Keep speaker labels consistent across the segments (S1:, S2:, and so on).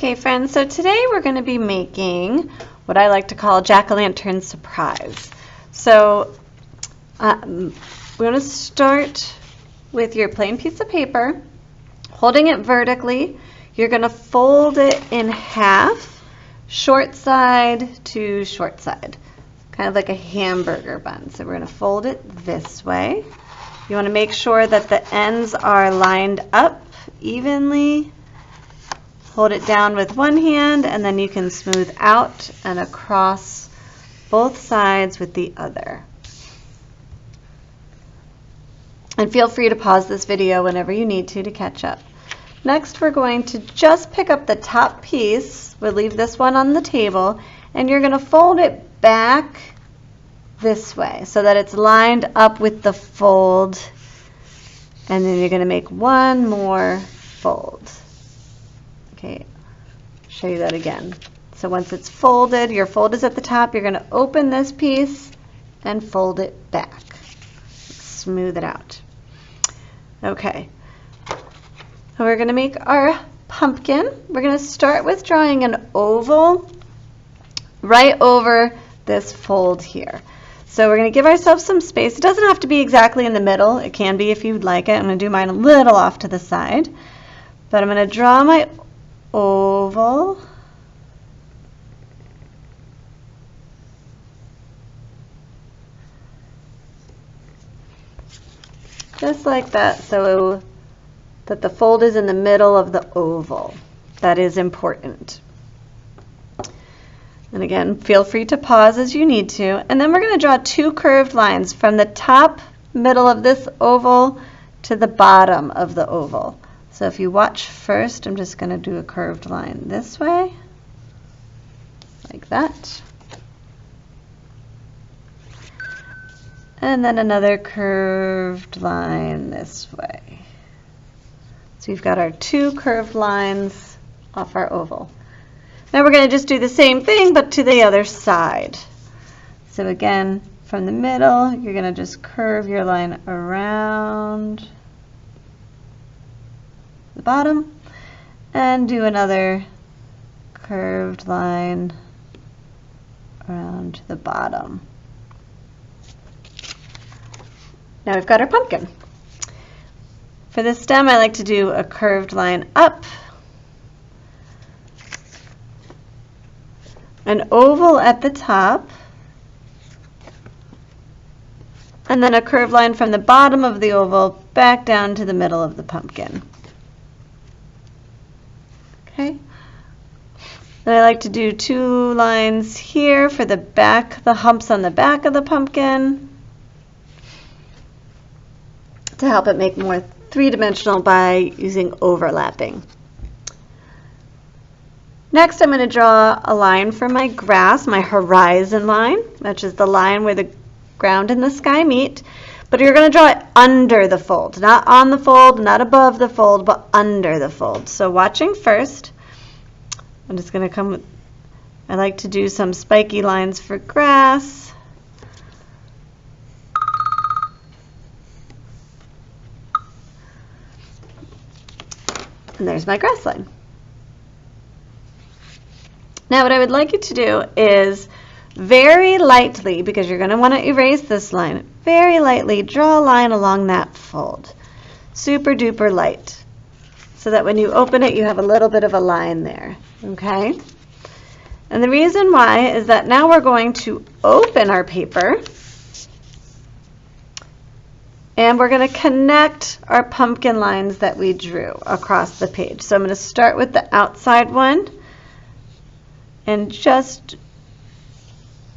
S1: Okay friends, so today we're going to be making what I like to call a jack-o'-lantern surprise. So we're going to start with your plain piece of paper, holding it vertically. You're going to fold it in half, short side to short side, kind of like a hamburger bun. So we're going to fold it this way. You want to make sure that the ends are lined up evenly. Hold it down with one hand, and then you can smooth out and across both sides with the other. And feel free to pause this video whenever you need to catch up. Next, we're going to just pick up the top piece. We'll leave this one on the table, and you're going to fold it back this way so that it's lined up with the fold, and then you're going to make one more fold. Okay, show you that again. So once it's folded, your fold is at the top, you're going to open this piece and fold it back. Smooth it out. Okay, we're going to make our pumpkin. We're going to start with drawing an oval right over this fold here. So we're going to give ourselves some space. It doesn't have to be exactly in the middle. It can be if you'd like it. I'm going to do mine a little off to the side. But I'm going to draw my oval. Just like that, so that the fold is in the middle of the oval. That is important. And again, feel free to pause as you need to. And then we're going to draw two curved lines from the top middle of this oval to the bottom of the oval. So if you watch first, I'm just going to do a curved line this way, like that. And then another curved line this way. So we've got our two curved lines off our oval. Now we're going to just do the same thing, but to the other side. So again, from the middle, you're going to just curve your line around the bottom and do another curved line around the bottom. Now we've got our pumpkin. For the stem, I like to do a curved line up, an oval at the top, and then a curved line from the bottom of the oval back down to the middle of the pumpkin. Okay. Then I like to do two lines here for the back, the humps on the back of the pumpkin, to help it make more three-dimensional by using overlapping. Next, I'm going to draw a line for my grass, my horizon line, which is the line where the ground and the sky meet. But you're going to draw it under the fold, not on the fold, not above the fold, but under the fold. So watching first, I'm just going to come with, I like to do some spiky lines for grass. And there's my grass line. Now what I would like you to do is very lightly, because you're going to want to erase this line, very lightly draw a line along that fold. Super duper light. So that when you open it, you have a little bit of a line there. Okay? And the reason why is that now we're going to open our paper and we're going to connect our pumpkin lines that we drew across the page. So I'm going to start with the outside one and just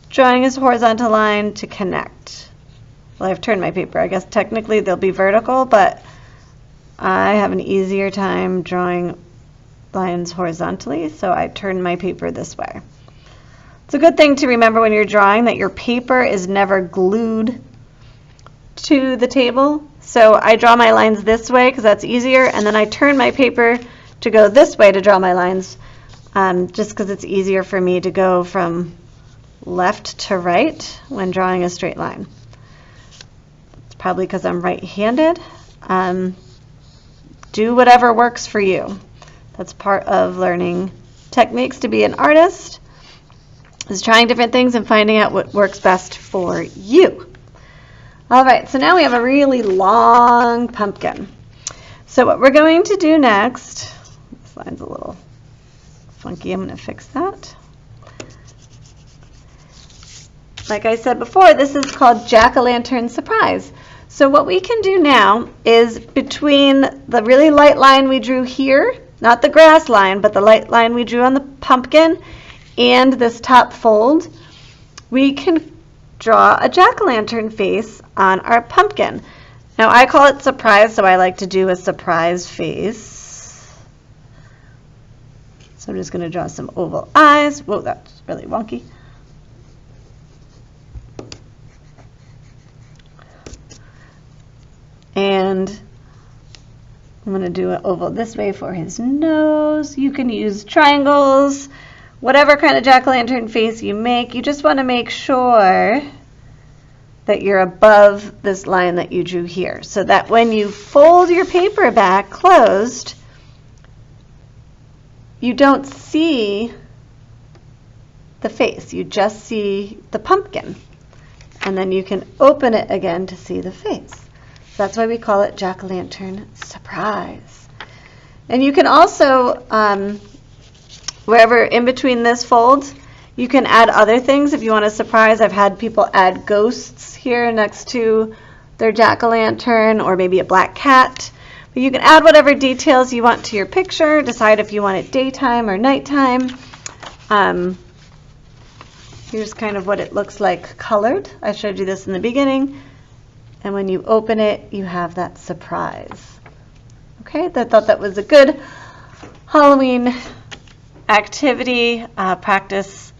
S1: drawing a horizontal line to connect. Well, I've turned my paper. I guess technically they'll be vertical, but I have an easier time drawing lines horizontally, so I turn my paper this way. It's a good thing to remember when you're drawing that your paper is never glued to the table. So I draw my lines this way because that's easier, and then I turn my paper to go this way to draw my lines, just because it's easier for me to go from left to right when drawing a straight line. It's probably because I'm right-handed. Do whatever works for you. That's part of learning techniques to be an artist is trying different things and finding out what works best for you. All right, so now we have a really long pumpkin. So what we're going to do next, this line's a little funky, I'm going to fix that. Like I said before, this is called jack-o'-lantern surprise. So what we can do now is between the really light line we drew here, not the grass line, but the light line we drew on the pumpkin and this top fold, we can draw a jack-o'-lantern face on our pumpkin. Now I call it surprise, so I like to do a surprise face. So I'm just going to draw some oval eyes. Whoa, that's really wonky. And I'm going to do an oval this way for his nose. You can use triangles, whatever kind of jack-o'-lantern face you make. You just want to make sure that you're above this line that you drew here, so that when you fold your paper back closed, you don't see the face. You just see the pumpkin. And then you can open it again to see the face. That's why we call it jack-o'-lantern surprise. And you can also, wherever in between this fold, you can add other things if you want a surprise. I've had people add ghosts here next to their jack-o'-lantern, or maybe a black cat. But you can add whatever details you want to your picture. Decide if you want it daytime or nighttime. Here's kind of what it looks like colored. I showed you this in the beginning. And when you open it, you have that surprise. Okay, I thought that was a good Halloween activity. Practice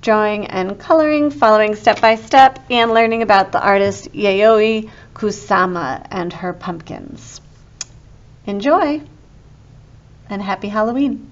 S1: drawing and coloring, following step by step, and learning about the artist Yayoi Kusama and her pumpkins. Enjoy, and happy Halloween.